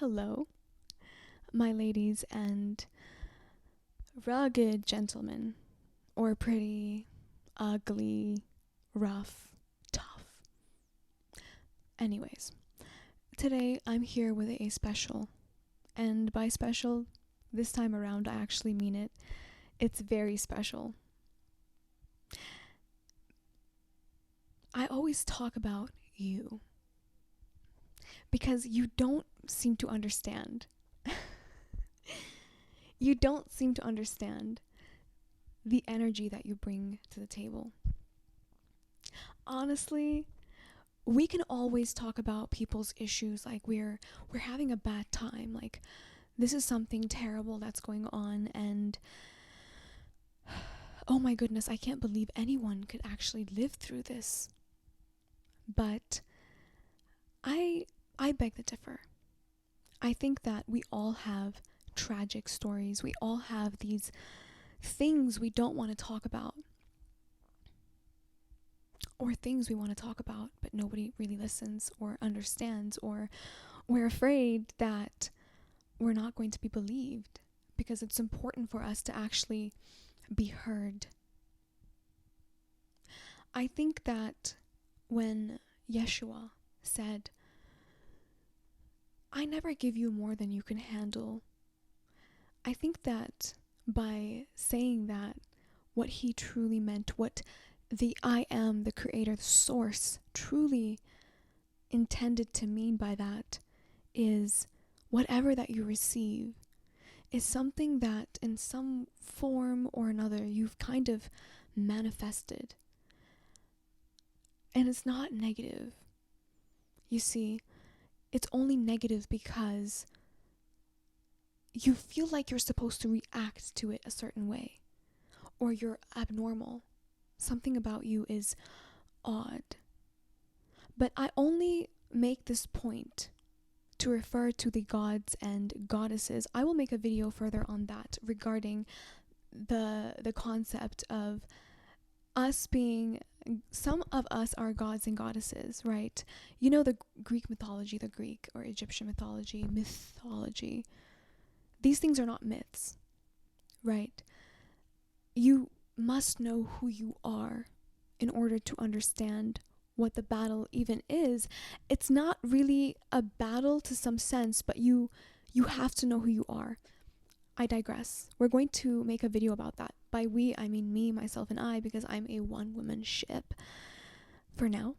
Hello, my ladies and rugged gentlemen, or pretty, ugly, rough, tough. Anyways, today I'm here with a special, and by special, this time around I actually mean it. It's very special. I always talk about you because you don't seem to understand. You don't seem to understand the energy that you bring to the table. Honestly, we can always talk about people's issues like we're having a bad time, like this is something terrible that's going on, and oh my goodness, I can't believe anyone could actually live through this. But I beg to differ. I think that we all have tragic stories. We all have these things we don't want to talk about, or things we want to talk about but nobody really listens or understands, or we're afraid that we're not going to be believed because it's important for us to actually be heard. I think that when Yeshua said, "I never give you more than you can handle," I think that by saying that, what he truly meant, what the I am, the creator, the source, truly intended to mean by that is whatever that you receive is something that in some form or another you've kind of manifested. And it's not negative. You see, it's only negative because you feel like you're supposed to react to it a certain way, or you're abnormal. Something about you is odd. But I only make this point to refer to the gods and goddesses. I will make a video further on that regarding the concept of us being, some of us are gods and goddesses, right? You know, the Greek mythology, the Greek or Egyptian mythology. These things are not myths, right? You must know who you are in order to understand what the battle even is. It's not really a battle to some sense, but you have to know who you are. I digress. We're going to make a video about that. By we, I mean me, myself, and I, because I'm a one-woman ship. For now.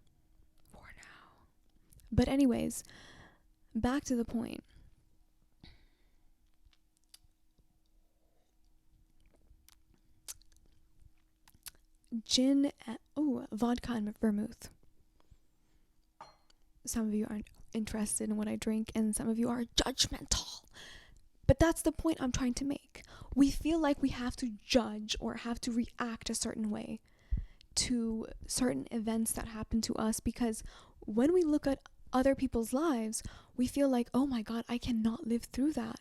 But anyways, back to the point. Gin, vodka and vermouth. Some of you aren't interested in what I drink, and some of you are judgmental. But that's the point I'm trying to make. We feel like we have to judge or have to react a certain way to certain events that happen to us, because when we look at other people's lives, we feel like, oh my God, I cannot live through that.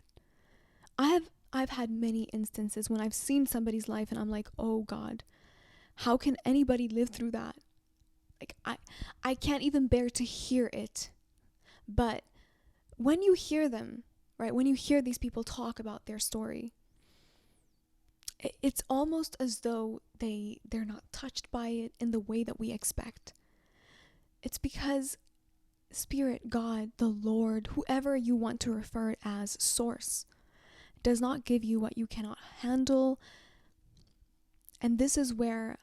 I've had many instances when I've seen somebody's life and I'm like, oh God, how can anybody live through that? Like I can't even bear to hear it. But when you hear them, right, when you hear these people talk about their story, it's almost as though they're not touched by it in the way that we expect. It's because Spirit, God, the Lord, whoever you want to refer it as, source, does not give you what you cannot handle. And this is where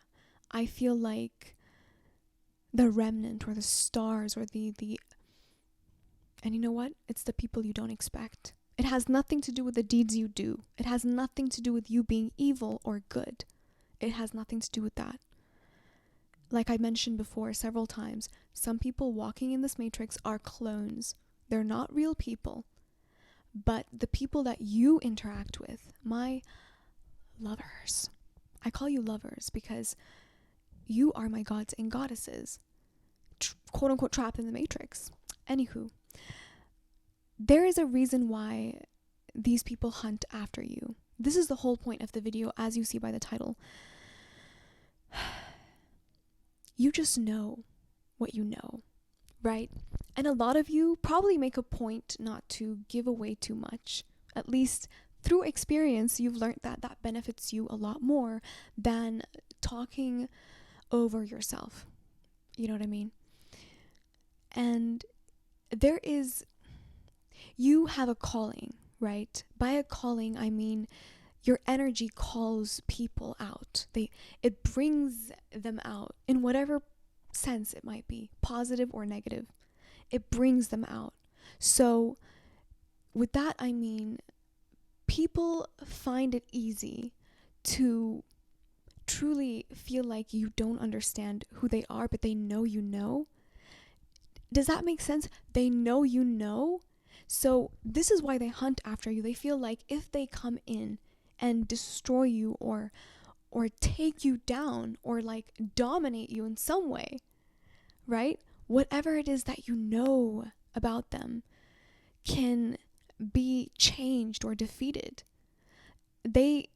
I feel like the remnant or the stars or the and you know what? It's the people you don't expect. It has nothing to do with the deeds you do. It has nothing to do with you being evil or good. It has nothing to do with that. Like I mentioned before several times, some people walking in this matrix are clones. They're not real people. But the people that you interact with, my lovers, I call you lovers because you are my gods and goddesses, quote unquote trapped in the matrix. Anywho, there is a reason why these people hunt after you. This is the whole point of the video, as you see by the title. You just know what you know, right? And a lot of you probably make a point not to give away too much. At least through experience, you've learned that that benefits you a lot more than talking over yourself. You know what I mean? And you have a calling, right? By a calling, I mean your energy calls people out. It brings them out in whatever sense it might be, positive or negative. It brings them out. So with that, I mean, people find it easy to truly feel like you don't understand who they are, but they know you know. Does that make sense? They know you know. So this is why they hunt after you. They feel like if they come in and destroy you or take you down or like dominate you in some way, right? Whatever it is that you know about them can be changed or defeated. They've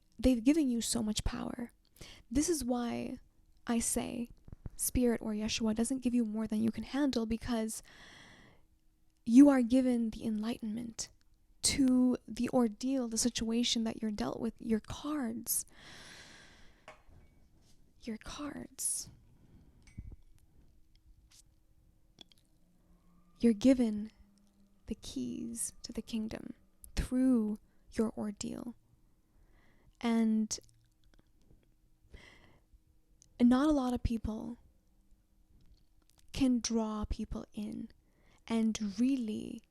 given you so much power. This is why I say Spirit or Yeshua doesn't give you more than you can handle, because you are given the enlightenment to the ordeal, the situation that you're dealt with, your cards. Your cards. You're given the keys to the kingdom through your ordeal. And not a lot of people can draw people in and really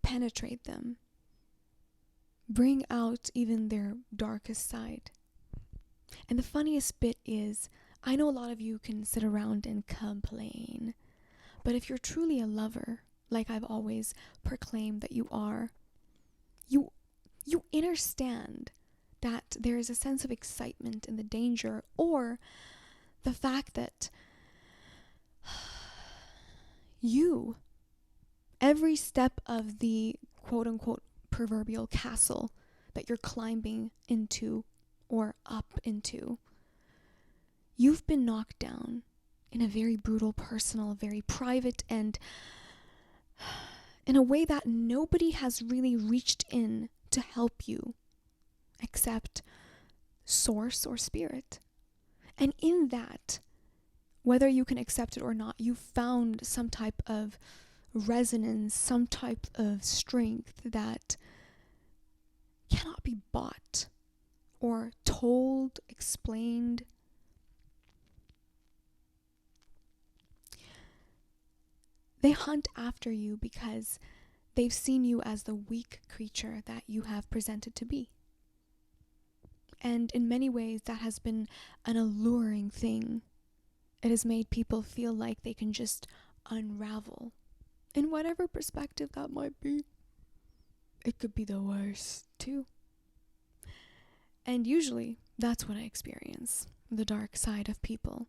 penetrate them, bring out even their darkest side. And the funniest bit is, I know a lot of you can sit around and complain, but if you're truly a lover, like I've always proclaimed that you are, you understand that there is a sense of excitement in the danger, or the fact that every step of the quote-unquote proverbial castle that you're climbing into or up into, you've been knocked down in a very brutal, personal, very private, and in a way that nobody has really reached in to help you except Source or Spirit. And in that, whether you can accept it or not, you found some type of resonance, some type of strength that cannot be bought or told, explained. They hunt after you because they've seen you as the weak creature that you have presented to be. And in many ways, that has been an alluring thing. It has made people feel like they can just unravel. In whatever perspective that might be. It could be the worst, too. And usually, that's what I experience. The dark side of people.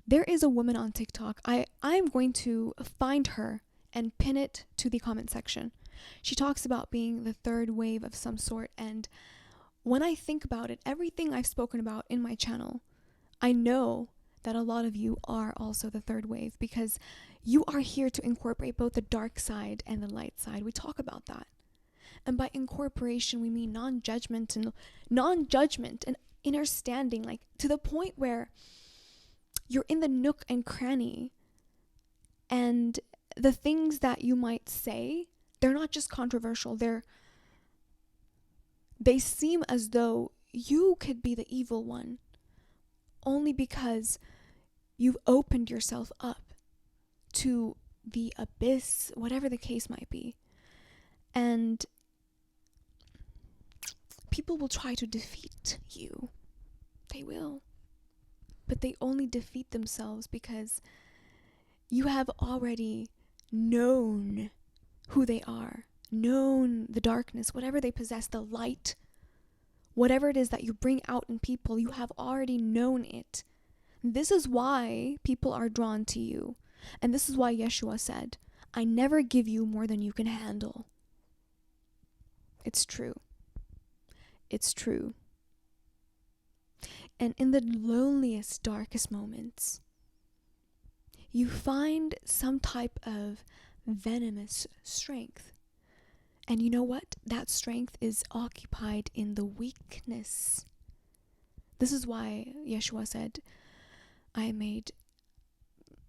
There is a woman on TikTok. I'm going to find her and pin it to the comment section. She talks about being the third wave of some sort, and when I think about it, everything I've spoken about in my channel, I know that a lot of you are also the third wave, because you are here to incorporate both the dark side and the light side. We talk about that. And by incorporation, we mean non-judgment and understanding, like to the point where you're in the nook and cranny, and the things that you might say, they're not just controversial, they seem as though you could be the evil one only because you've opened yourself up to the abyss, whatever the case might be. And people will try to defeat you. They will. But they only defeat themselves because you have already known who they are, known the darkness, whatever they possess, the light, whatever it is that you bring out in people, you have already known it. This is why people are drawn to you. And this is why Yeshua said, I never give you more than you can handle. It's true. It's true. And in the loneliest, darkest moments, you find some type of venomous strength. And you know what? That strength is occupied in the weakness. This is why Yeshua said, I made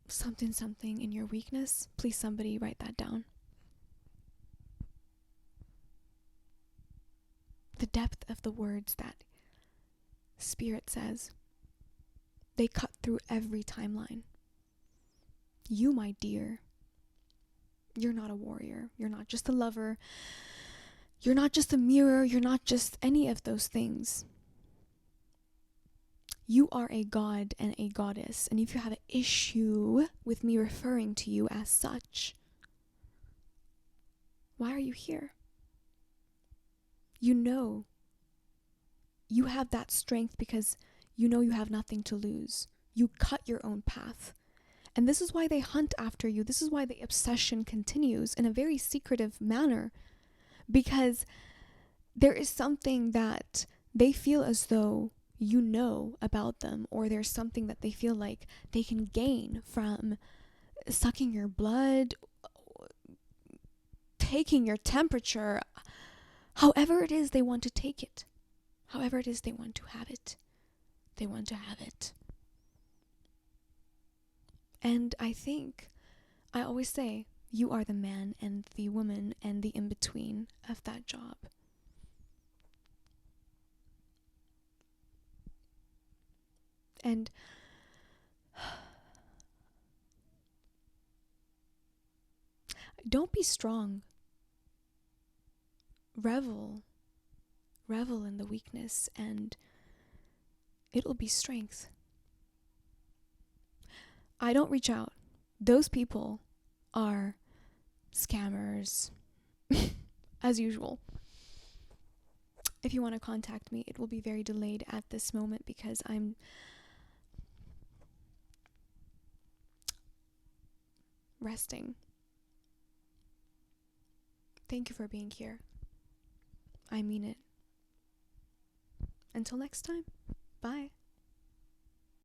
something in your weakness. Please, somebody write that down. The depth of the words that Spirit says, they cut through every timeline. You, my dear, you're not a warrior. You're not just a lover. You're not just a mirror. You're not just any of those things. You are a god and a goddess. And if you have an issue with me referring to you as such, why are you here? You know you have that strength because you know you have nothing to lose. You cut your own path. And this is why they hunt after you. This is why the obsession continues in a very secretive manner. Because there is something that they feel as though you know about them, or there's something that they feel like they can gain from sucking your blood, taking your temperature, however it is they want to take it, however it is they want to have it. They want to have it. And I think, I always say, you are the man and the woman and the in-between of that job. And don't be strong. Revel in the weakness, and it'll be strength. I don't reach out. Those people are scammers, as usual. If you want to contact me, it will be very delayed at this moment because I'm resting. Thank you for being here. I mean it. Until next time, bye.